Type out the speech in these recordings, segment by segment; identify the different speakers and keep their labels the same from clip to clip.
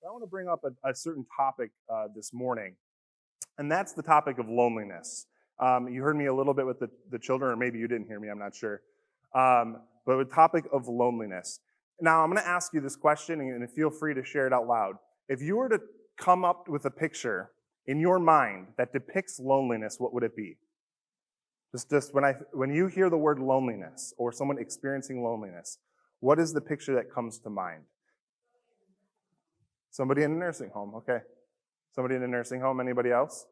Speaker 1: I want to bring up a certain topic this morning, and that's the topic of loneliness. You heard me a little bit with the children, or maybe you didn't hear me, I'm not sure. But the topic of loneliness. Now, I'm going to ask you this question, and feel free to share it out loud. If you were to come up with a picture in your mind that depicts loneliness, what would it be? Just when you hear the word loneliness or someone experiencing loneliness, what is the picture that comes to mind? Somebody in a nursing home, okay. Somebody in a nursing home, anybody else?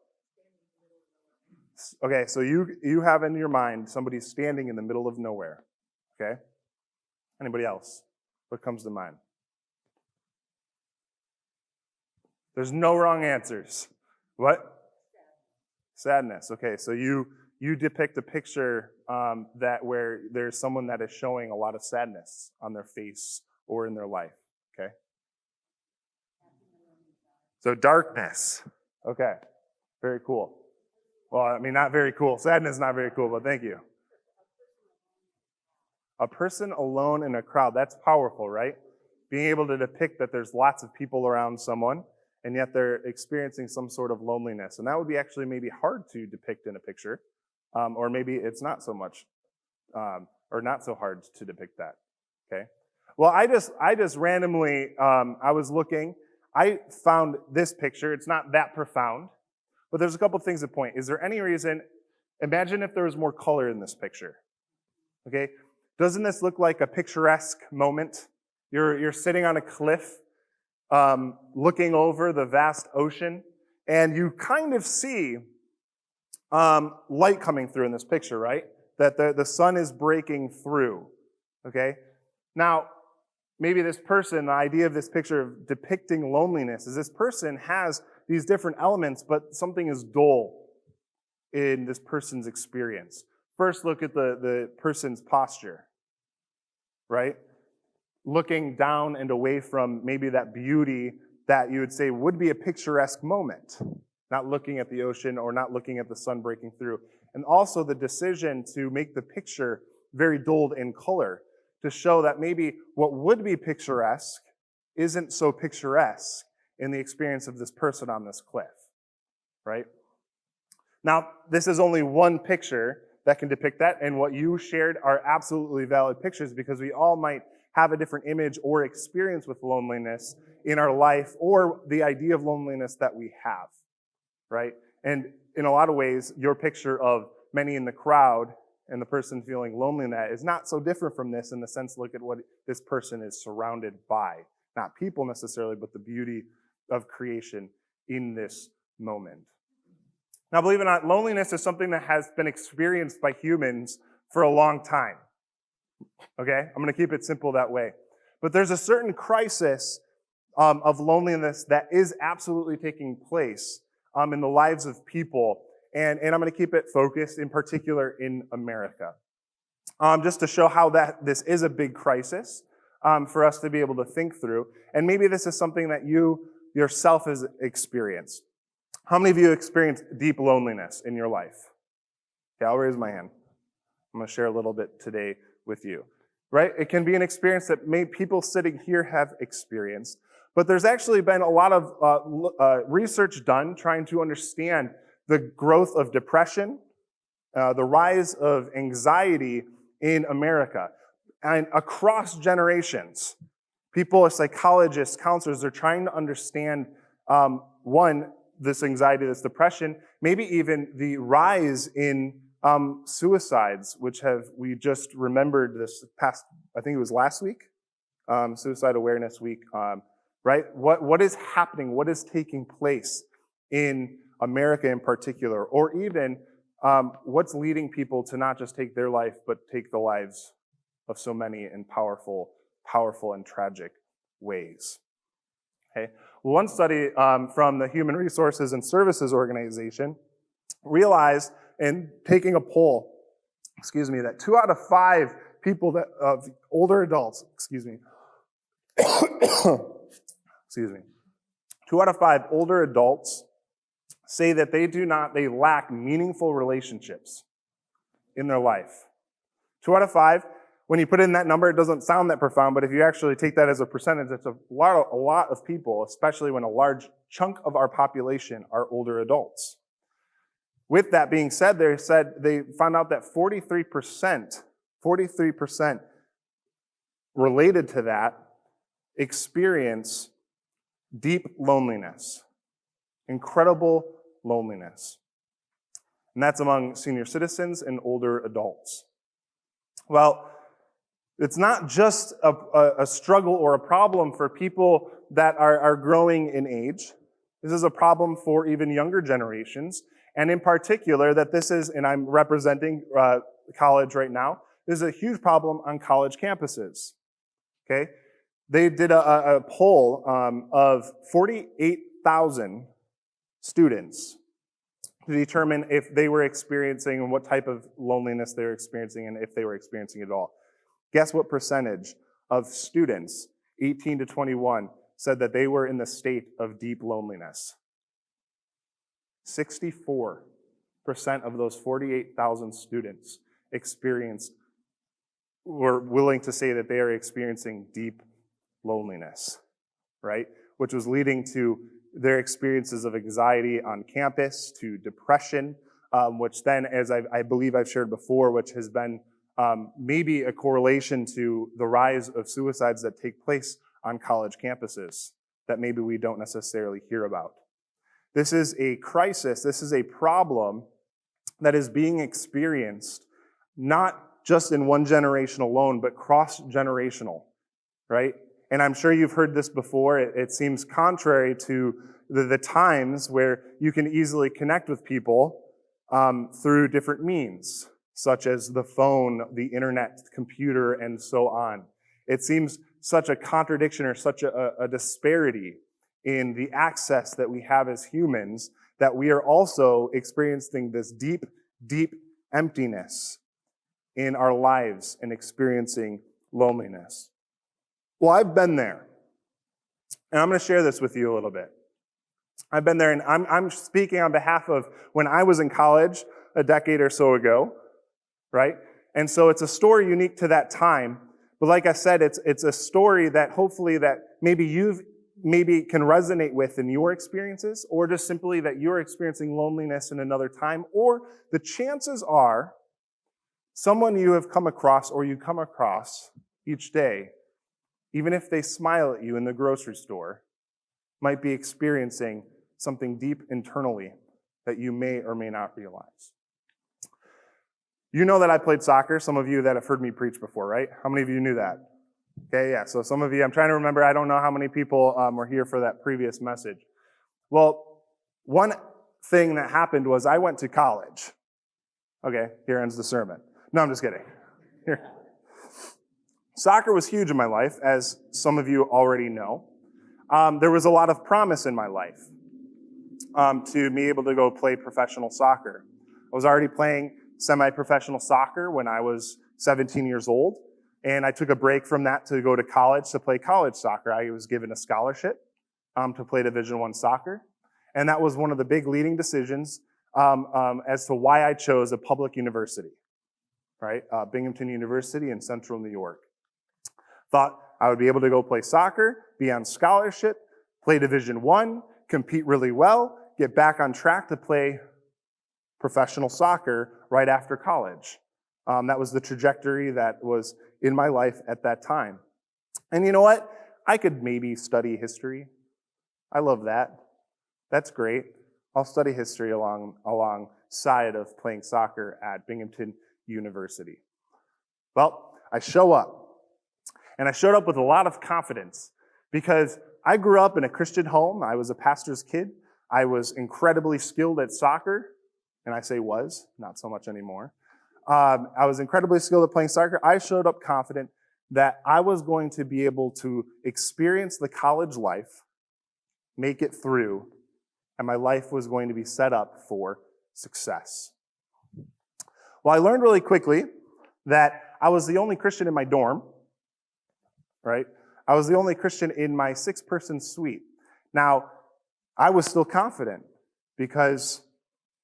Speaker 1: Okay, so you have in your mind somebody standing in the middle of nowhere, okay? Anybody else? What comes to mind? There's no wrong answers. What? Sadness. Okay, so you depict a picture where there's someone that is showing a lot of sadness on their face or in their life, okay? So darkness. Okay, very cool. Well, I mean, not very cool. Sadness is not very cool, but thank you. A person alone in a crowd, that's powerful, right? Being able to depict that there's lots of people around someone, and yet they're experiencing some sort of loneliness. And that would be actually maybe hard to depict in a picture, or maybe it's not so much, or not so hard to depict that, okay? Well, I just randomly, I was looking, I found this picture. It's not that profound, but there's a couple things to point. Is there any reason, imagine if there was more color in this picture, okay? Doesn't this look like a picturesque moment? You're sitting on a cliff, looking over the vast ocean, and you kind of see light coming through in this picture, right? That the sun is breaking through, okay? Now, maybe this person, the idea of this picture of depicting loneliness is this person has these different elements, but something is dull in this person's experience. First, look at the person's posture, right? Looking down and away from maybe that beauty that you would say would be a picturesque moment, not looking at the ocean or not looking at the sun breaking through. And also the decision to make the picture very dulled in color to show that maybe what would be picturesque isn't so picturesque in the experience of this person on this cliff, right? Now, this is only one picture that can depict that, and what you shared are absolutely valid pictures because we all might have a different image or experience with loneliness in our life or the idea of loneliness that we have, right? And in a lot of ways, your picture of many in the crowd and the person feeling lonely in that is not so different from this in the sense, look at what this person is surrounded by. Not people necessarily, but the beauty of creation in this moment. Now, believe it or not, loneliness is something that has been experienced by humans for a long time. Okay? I'm going to keep it simple that way. But there's a certain crisis of loneliness that is absolutely taking place in the lives of people. And I'm going to keep it focused in particular in America. Just to show how this is a big crisis for us to be able to think through. And maybe this is something that you yourself has experienced. How many of you experienced deep loneliness in your life? Okay, I'll raise my hand. I'm going to share a little bit today with you. Right? It can be an experience that people sitting here have experienced. But there's actually been a lot of research done trying to understand the growth of depression, the rise of anxiety in America. And across generations, people, psychologists, counselors, are trying to understand, this anxiety, this depression, maybe even the rise in suicides, which we just remembered this past, I think it was last week, Suicide Awareness Week, right? What is happening? What is taking place in America in particular? Or even what's leading people to not just take their life, but take the lives of so many in powerful and tragic ways. Okay. Well, one study from the Human Resources and Services Organization realized in taking a poll, that 2 out of 5 people of older adults, 2 out of 5 older adults say that they lack meaningful relationships in their life. 2 out of 5, when you put in that number, it doesn't sound that profound, but if you actually take that as a percentage, it's a lot of people, especially when a large chunk of our population are older adults. With that being said, they found out that 43% related to that experience deep loneliness, incredible loneliness. And that's among senior citizens and older adults. Well, it's not just a struggle or a problem for people that are growing in age. This is a problem for even younger generations. And in particular, that this is, and I'm representing college right now, this is a huge problem on college campuses. Okay? They did a poll of 48,000 students to determine if they were experiencing and what type of loneliness they were experiencing and if they were experiencing it at all. Guess what percentage of students, 18 to 21, said that they were in the state of deep loneliness? 64% of those 48,000 students were willing to say that they are experiencing deep loneliness, right? Which was leading to their experiences of anxiety on campus, to depression, which then, as I believe I've shared before, which has been maybe a correlation to the rise of suicides that take place on college campuses that maybe we don't necessarily hear about. This is a crisis, this is a problem that is being experienced not just in one generation alone, but cross-generational, right? And I'm sure you've heard this before. It seems contrary to the times where you can easily connect with people through different means, such as the phone, the internet, the computer, and so on. It seems such a contradiction or such a disparity in the access that we have as humans that we are also experiencing this deep, deep emptiness in our lives and experiencing loneliness. Well, I've been there, and I'm going to share this with you a little bit. I've been there, and I'm speaking on behalf of when I was in college a decade or so ago, right? And so it's a story unique to that time, but like I said, it's a story that hopefully that maybe can resonate with in your experiences, or just simply that you're experiencing loneliness in another time, or the chances are someone you have come across or you come across each day, even if they smile at you in the grocery store, might be experiencing something deep internally that you may or may not realize. You know that I played soccer, some of you that have heard me preach before, right? How many of you knew that? Okay, yeah, so some of you, I'm trying to remember, I don't know how many people were here for that previous message. Well, one thing that happened was I went to college. Okay, here ends the sermon. No, I'm just kidding. Here. Soccer was huge in my life, as some of you already know. There was a lot of promise in my life to be able to go play professional soccer. I was already playing semi-professional soccer when I was 17 years old, and I took a break from that to go to college to play college soccer. I was given a scholarship to play Division I soccer, and that was one of the big leading decisions as to why I chose a public university, right? Binghamton University in Central New York. Thought I would be able to go play soccer, be on scholarship, play Division I, compete really well, get back on track to play professional soccer right after college. That was the trajectory that was in my life at that time. And you know what? I could maybe study history. I love that. That's great. I'll study history alongside of playing soccer at Binghamton University. Well, I show up. And I showed up with a lot of confidence because I grew up in a Christian home. I was a pastor's kid. I was incredibly skilled at soccer. And I say was, not so much anymore. I was incredibly skilled at playing soccer. I showed up confident that I was going to be able to experience the college life, make it through, and my life was going to be set up for success. Well, I learned really quickly that I was the only Christian in my dorm, right? I was the only Christian in my 6-person suite. Now, I was still confident because,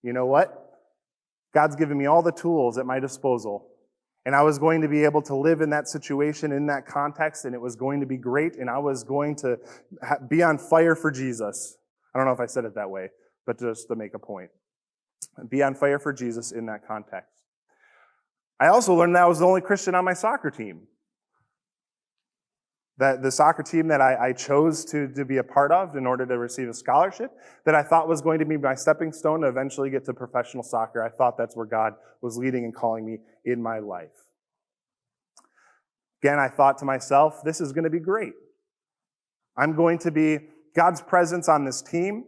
Speaker 1: you know what? God's given me all the tools at my disposal, And I was going to be able to live in that situation, in that context, and it was going to be great, and I was going to be on fire for Jesus. I don't know if I said it that way, but just to make a point. Be on fire for Jesus in that context. I also learned that I was the only Christian on my soccer team. That the soccer team that I chose to be a part of in order to receive a scholarship, that I thought was going to be my stepping stone to eventually get to professional soccer. I thought that's where God was leading and calling me in my life. Again, I thought to myself, this is going to be great. I'm going to be God's presence on this team.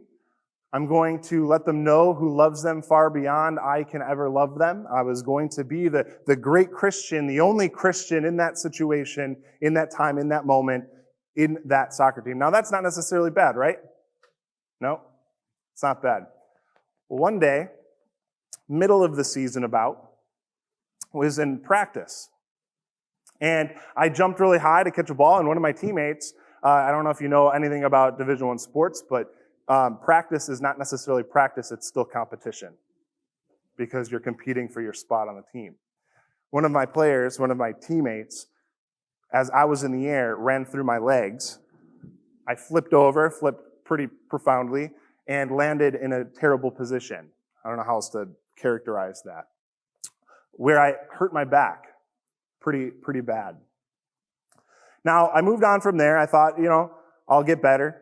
Speaker 1: I'm going to let them know who loves them far beyond I can ever love them. I was going to be the great Christian, the only Christian in that situation, in that time, in that moment, in that soccer team. Now, that's not necessarily bad, right? No, it's not bad. Well, one day, middle of the season was in practice. And I jumped really high to catch a ball, and one of my teammates, I don't know if you know anything about Division I sports, but practice is not necessarily practice, it's still competition because you're competing for your spot on the team. One of my teammates, as I was in the air, ran through my legs. I flipped pretty profoundly, and landed in a terrible position. I don't know how else to characterize that. Where I hurt my back pretty bad. Now, I moved on from there. I thought, I'll get better.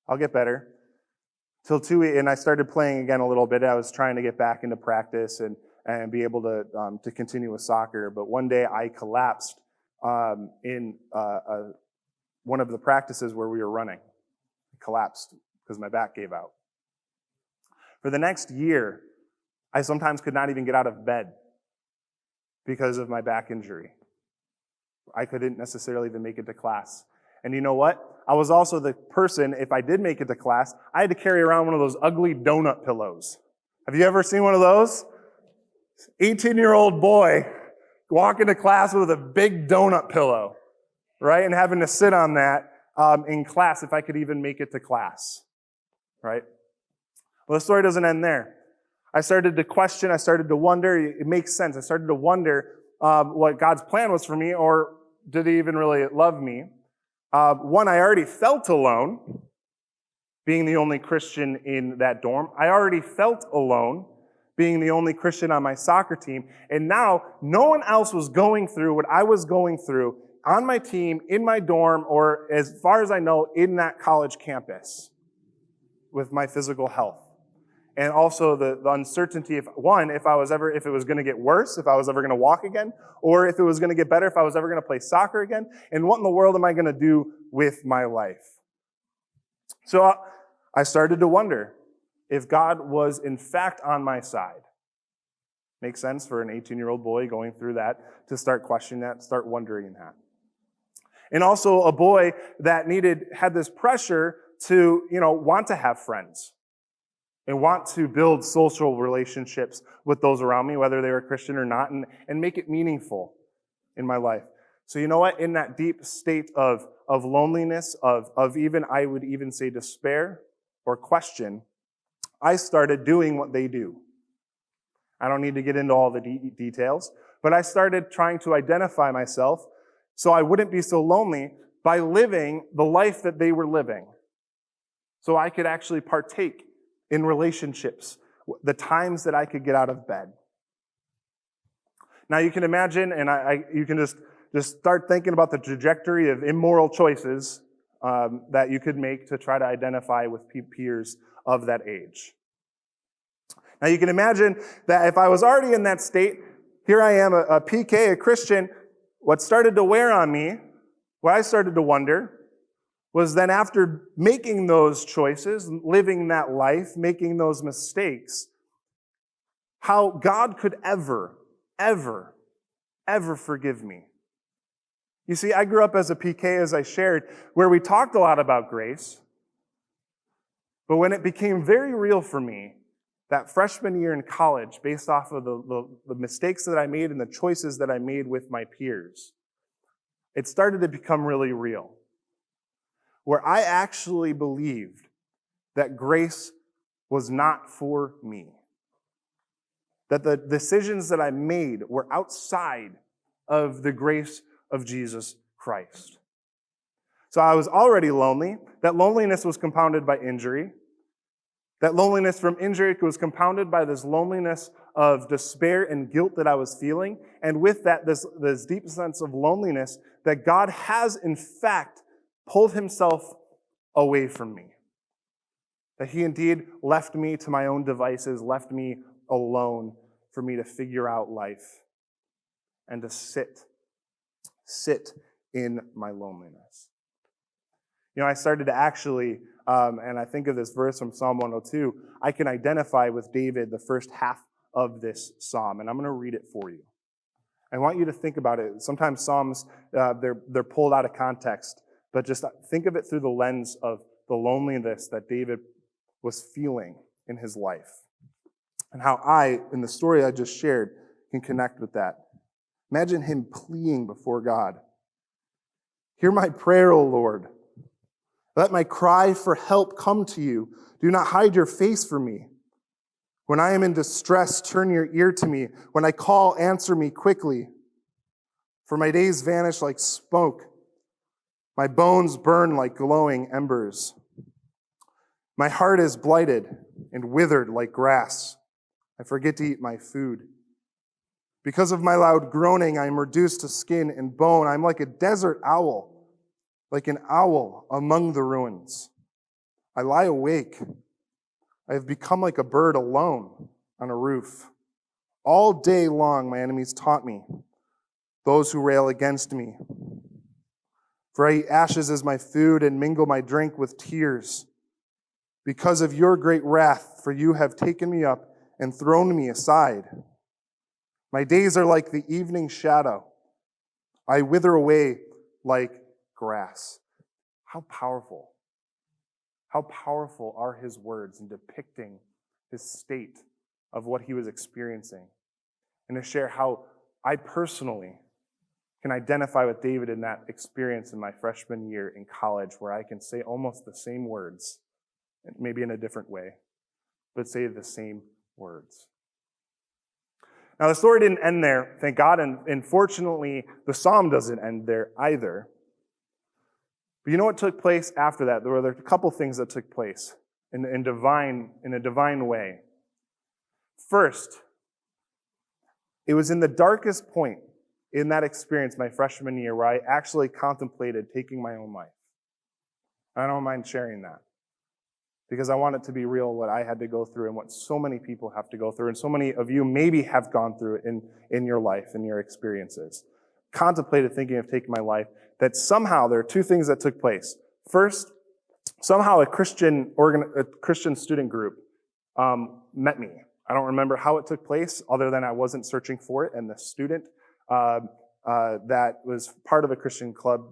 Speaker 1: And I started playing again a little bit. I was trying to get back into practice and be able to continue with soccer. But one day I collapsed in one of the practices where we were running. I collapsed because my back gave out. For the next year, I sometimes could not even get out of bed because of my back injury. I couldn't necessarily even make it to class. And you know what? I was also the person, if I did make it to class, I had to carry around one of those ugly donut pillows. Have you ever seen one of those? 18-year-old boy walking to class with a big donut pillow, right? And having to sit on that in class if I could even make it to class, right? Well, the story doesn't end there. I started to question, I started to wonder, it makes sense. I started to wonder what God's plan was for me, or did he even really love me? One, I already felt alone, being the only Christian in that dorm. I already felt alone, being the only Christian on my soccer team. And now, no one else was going through what I was going through on my team, in my dorm, or as far as I know, in that college campus with my physical health. And also the uncertainty if it was going to get worse, if I was ever going to walk again, or if it was going to get better, if I was ever going to play soccer again, and what in the world am I going to do with my life? So I started to wonder if God was in fact on my side. Makes sense for an 18-year-old boy going through that to start questioning that, start wondering that. And also a boy that had this pressure to, want to have friends and want to build social relationships with those around me, whether they were Christian or not, and make it meaningful in my life. So you know what? In that deep state of loneliness, of even, I would even say despair or question, I started doing what they do. I don't need to get into all the details, but I started trying to identify myself so I wouldn't be so lonely by living the life that they were living. So I could actually partake in relationships, the times that I could get out of bed. Now you can imagine, and you can just start thinking about the trajectory of immoral choices that you could make to try to identify with peers of that age. Now you can imagine that if I was already in that state, here I am, a PK, a Christian, what started to wear on me, what I started to wonder, was then after making those choices, living that life, making those mistakes, how God could ever forgive me. You see, I grew up as a PK, as I shared, where we talked a lot about grace, but when it became very real for me, that freshman year in college, based off of the mistakes that I made and the choices that I made with my peers, it started to become really real. Where I actually believed that grace was not for me. That the decisions that I made were outside of the grace of Jesus Christ. So I was already lonely. That loneliness was compounded by injury. That loneliness from injury was compounded by this loneliness of despair and guilt that I was feeling. And with that, this deep sense of loneliness that God has, in fact, pulled himself away from me. That he indeed left me to my own devices, left me alone for me to figure out life and to sit in my loneliness. I started to actually, and I think of this verse from Psalm 102, I can identify with David the first half of this psalm, and I'm going to read it for you. I want you to think about it. Sometimes psalms, they're pulled out of context, but just think of it through the lens of the loneliness that David was feeling in his life, and how I, in the story I just shared, can connect with that. Imagine him pleading before God. Hear my prayer, O Lord. Let my cry for help come to you. Do not hide your face from me. When I am in distress, turn your ear to me. When I call, answer me quickly. For my days vanish like smoke. My bones burn like glowing embers. My heart is blighted and withered like grass. I forget to eat my food. Because of my loud groaning, I am reduced to skin and bone. I'm like a desert owl. Like an owl among the ruins. I lie awake. I have become like a bird alone on a roof. All day long my enemies taunt me, those who rail against me. For I eat ashes as my food and mingle my drink with tears. Because of your great wrath, for you have taken me up and thrown me aside. My days are like the evening shadow. I wither away like grass. How powerful are his words in depicting his state of what he was experiencing, and to share how I personally can identify with David in that experience in my freshman year in college, where I can say almost the same words, maybe in a different way, but say the same words. Now, the story didn't end there, thank God, and fortunately, the psalm doesn't end there either. But you know what took place after that? There were a couple things that took place in a divine way. First, it was in the darkest point in that experience, my freshman year, where I actually contemplated taking my own life. I don't mind sharing that, because I want it to be real what I had to go through and what so many people have to go through, and so many of you maybe have gone through it in your life, in your experiences. Contemplated thinking of taking my life, that somehow there are two things that took place. First, somehow a Christian student group met me. I don't remember how it took place, other than I wasn't searching for it, and the student that was part of a Christian club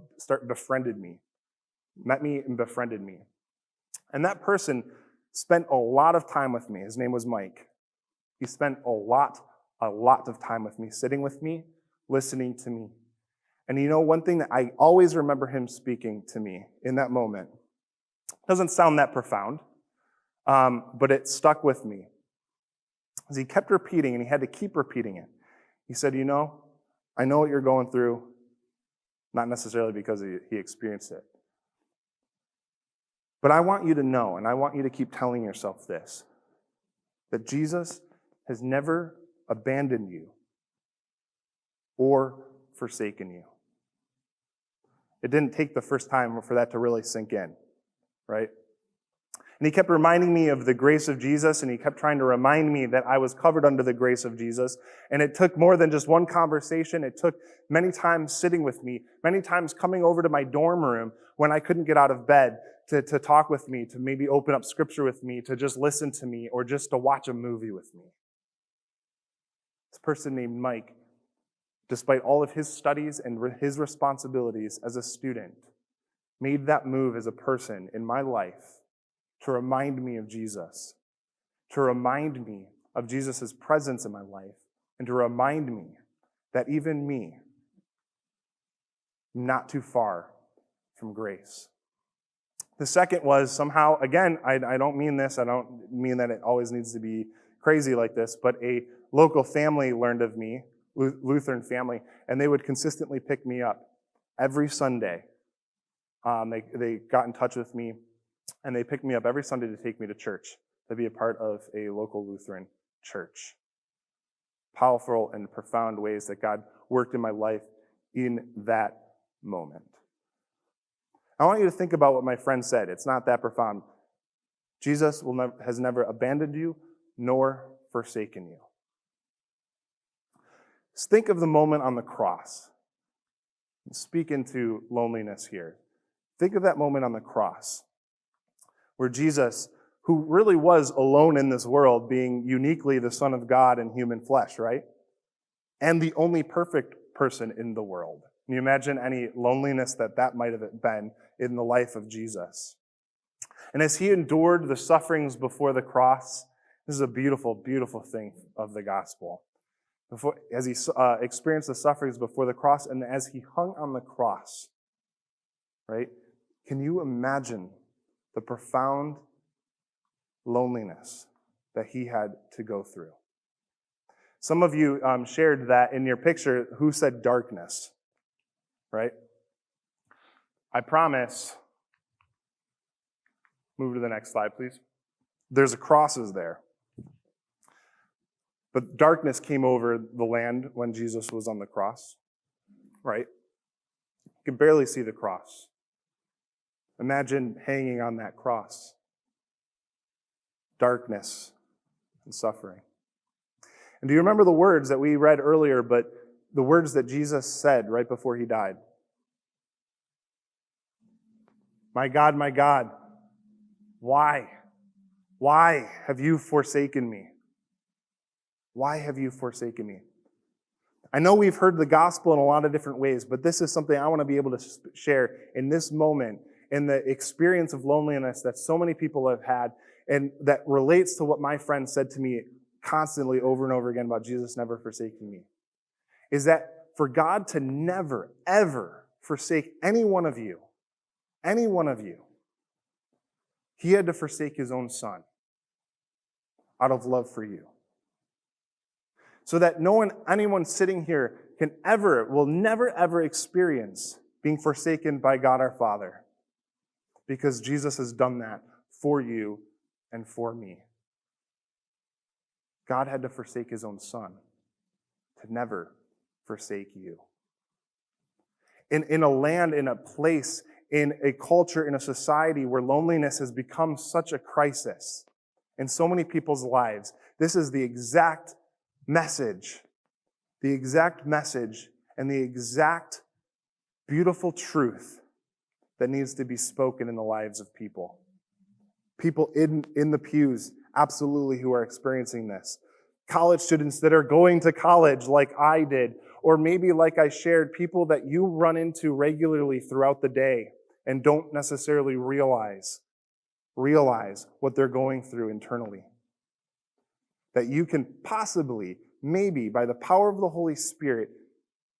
Speaker 1: befriended me, met me and befriended me. And that person spent a lot of time with me. His name was Mike. He spent a lot of time with me, sitting with me, listening to me. And one thing that I always remember him speaking to me in that moment, doesn't sound that profound, but it stuck with me. As he kept repeating, and he had to keep repeating it. He said, I know what you're going through, not necessarily because he experienced it. But I want you to know, and I want you to keep telling yourself this, that Jesus has never abandoned you or forsaken you. It didn't take the first time for that to really sink in, right? And he kept reminding me of the grace of Jesus, and he kept trying to remind me that I was covered under the grace of Jesus. And it took more than just one conversation. It took many times sitting with me, many times coming over to my dorm room when I couldn't get out of bed to talk with me, to maybe open up scripture with me, to just listen to me, or just to watch a movie with me. This person named Mike, despite all of his studies and his responsibilities as a student, made that move as a person in my life to remind me of Jesus, to remind me of Jesus' presence in my life, and to remind me that even me, I'm not too far from grace. The second was somehow, again, I don't mean this, I don't mean that it always needs to be crazy like this, but a local family learned of me, Lutheran family, and they would consistently pick me up every Sunday. They got in touch with me, and they picked me up every Sunday to take me to church, to be a part of a local Lutheran church. Powerful and profound ways that God worked in my life in that moment. I want you to think about what my friend said. It's not that profound. Jesus has never abandoned you nor forsaken you. Just think of the moment on the cross. Speak into loneliness here. Think of that moment on the cross where Jesus, who really was alone in this world, being uniquely the Son of God in human flesh, right? And the only perfect person in the world. Can you imagine any loneliness that might have been in the life of Jesus? And as he endured the sufferings before the cross, this is a beautiful, beautiful thing of the gospel. As he experienced the sufferings before the cross, and as he hung on the cross, right? Can you imagine the profound loneliness that he had to go through? Some of you shared that in your picture, who said darkness, right? I promise. Move to the next slide, please. There's crosses there. But darkness came over the land when Jesus was on the cross, right? You can barely see the cross. Imagine hanging on that cross. Darkness and suffering. And do you remember the words that we read earlier, but the words that Jesus said right before he died? My God, why? Why have you forsaken me? Why have you forsaken me? I know we've heard the gospel in a lot of different ways, but this is something I want to be able to share in this moment, in the experience of loneliness that so many people have had, and that relates to what my friend said to me constantly over and over again about Jesus never forsaking me, is that for God to never, ever forsake any one of you, he had to forsake his own son out of love for you. So that anyone sitting here will never ever experience being forsaken by God our Father. Because Jesus has done that for you and for me. God had to forsake his own son to never forsake you. In a land, in a place, in a culture, in a society where loneliness has become such a crisis in so many people's lives, this is the exact message and the exact beautiful truth that needs to be spoken in the lives of people. People in the pews, absolutely, who are experiencing this. College students that are going to college like I did, or maybe like I shared, people that you run into regularly throughout the day and don't necessarily realize what they're going through internally. That you can possibly, maybe by the power of the Holy Spirit,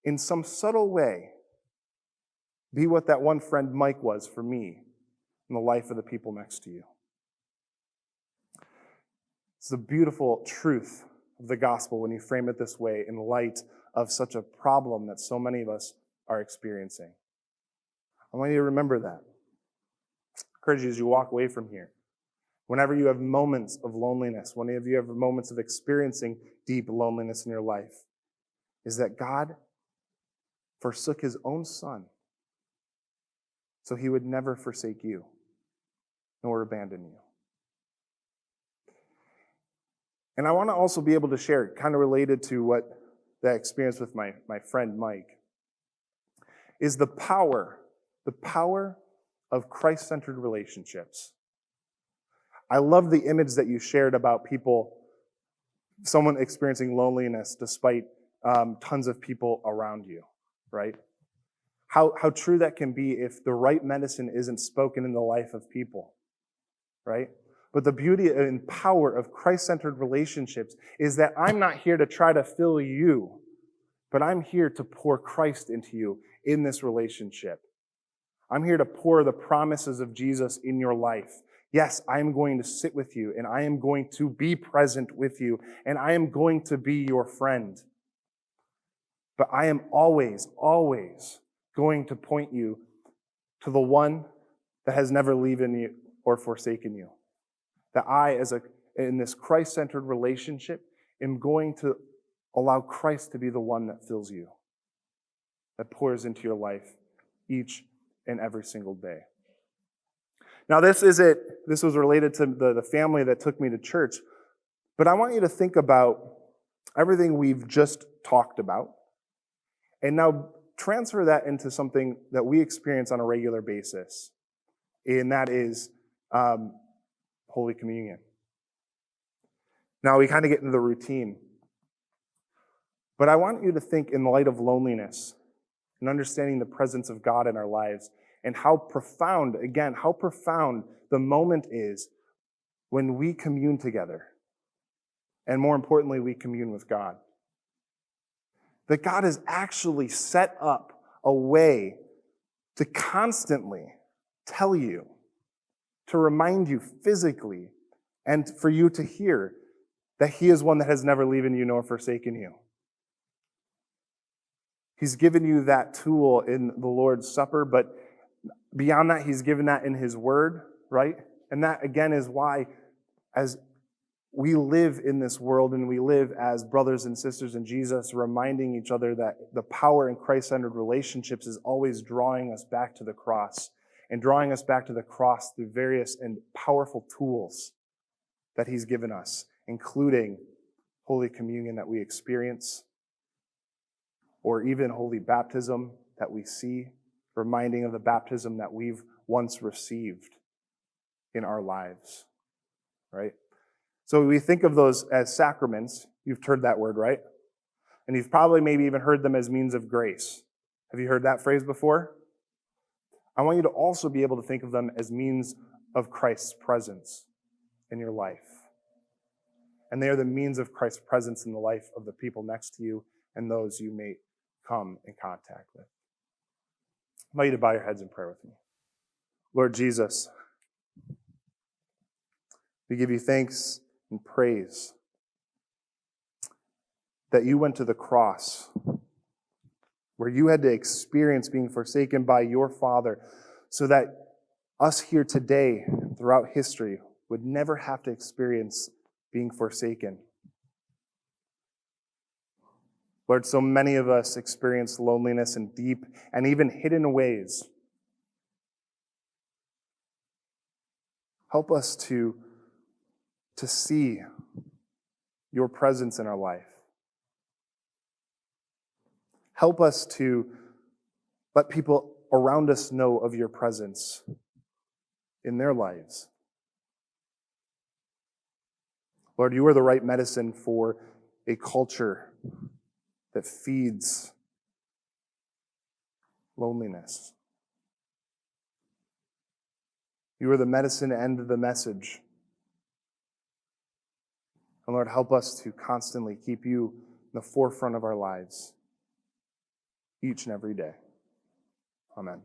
Speaker 1: in some subtle way, be what that one friend Mike was for me in the life of the people next to you. It's the beautiful truth of the gospel when you frame it this way in light of such a problem that so many of us are experiencing. I want you to remember that. I encourage you as you walk away from here. Whenever you have moments of loneliness, whenever you have moments of experiencing deep loneliness in your life, is that God forsook his own son so he would never forsake you nor abandon you. And I want to also be able to share, kind of related to what that experience with my friend Mike, is the power of Christ-centered relationships. I love the image that you shared about someone experiencing loneliness despite tons of people around you, right? How true that can be if the right medicine isn't spoken in the life of people, right? But the beauty and power of Christ-centered relationships is that I'm not here to try to fill you, but I'm here to pour Christ into you in this relationship. I'm here to pour the promises of Jesus in your life. Yes, I am going to sit with you, and I am going to be present with you, and I am going to be your friend. But I am always, always going to point you to the one that has never leaving you or forsaken you. That I, in this Christ-centered relationship, am going to allow Christ to be the one that fills you, that pours into your life each and every single day. Now, this was related to the family that took me to church, but I want you to think about everything we've just talked about, and now transfer that into something that we experience on a regular basis, and that is Holy Communion. Now, we kind of get into the routine, but I want you to think in the light of loneliness and understanding the presence of God in our lives and how profound the moment is when we commune together. And more importantly, we commune with God. That God has actually set up a way to constantly tell you, to remind you physically, and for you to hear that He is one that has never leaving you nor forsaken you. He's given you that tool in the Lord's Supper, but beyond that, He's given that in His Word, right? And that, again, is why, as we live in this world and we live as brothers and sisters in Jesus, reminding each other that the power in Christ-centered relationships is always drawing us back to the cross, and drawing us back to the cross through various and powerful tools that He's given us, including Holy Communion that we experience, or even Holy Baptism that we see, reminding of the baptism that we've once received in our lives, right? So we think of those as sacraments. You've heard that word, right? And you've probably maybe even heard them as means of grace. Have you heard that phrase before? I want you to also be able to think of them as means of Christ's presence in your life. And they are the means of Christ's presence in the life of the people next to you and those you may come in contact with. I invite you to bow your heads in prayer with me. Lord Jesus, we give you thanks and praise that you went to the cross, where you had to experience being forsaken by your Father, so that us here today, throughout history, would never have to experience being forsaken. Lord, so many of us experience loneliness in deep and even hidden ways. Help us to see your presence in our life. Help us to let people around us know of your presence in their lives. Lord, you are the right medicine for a culture that feeds loneliness. You are the medicine and the message. And Lord, help us to constantly keep you in the forefront of our lives each and every day. Amen.